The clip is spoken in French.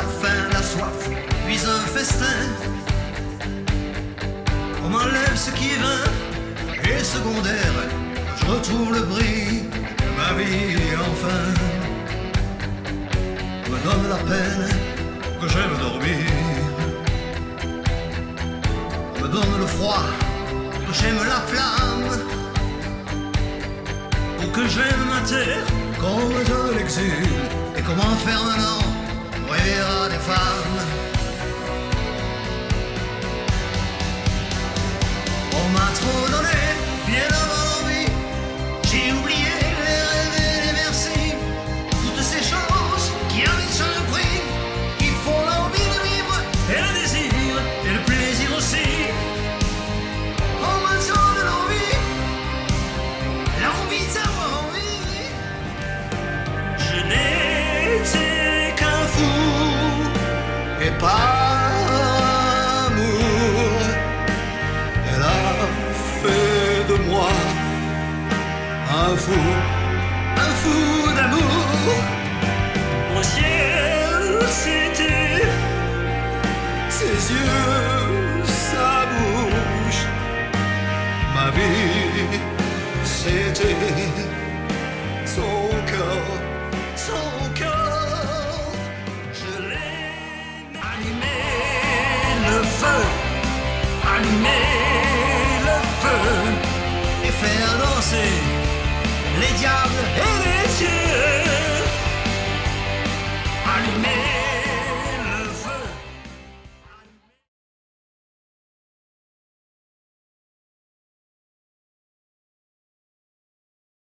la faim, la soif, puis un festin. On m'enlève ce qui est vain et secondaire. Je retrouve le bris de ma vie enfin. On me donne la peine que j'aime dormir. On me donne le froid que j'aime la flamme. Ou que j'aime ma terre comme je l'exil. Et comment faire maintenant pour rêver à des femmes? On m'a trop donné, bien avant l'envie. J'ai oublié les rêves et les merci. Toutes ces choses qui avaient un prix. Il faut l'envie de vivre et le désir et le plaisir aussi. On m'a donné l'envie, l'envie de savoir envie. Je n'étais qu'un fou et pas de moi un fou d'amour. Mon ciel c'était ses yeux, sa bouche. Ma vie c'était son corps, je l'ai allumé le feu, allumé et faire danser les diables et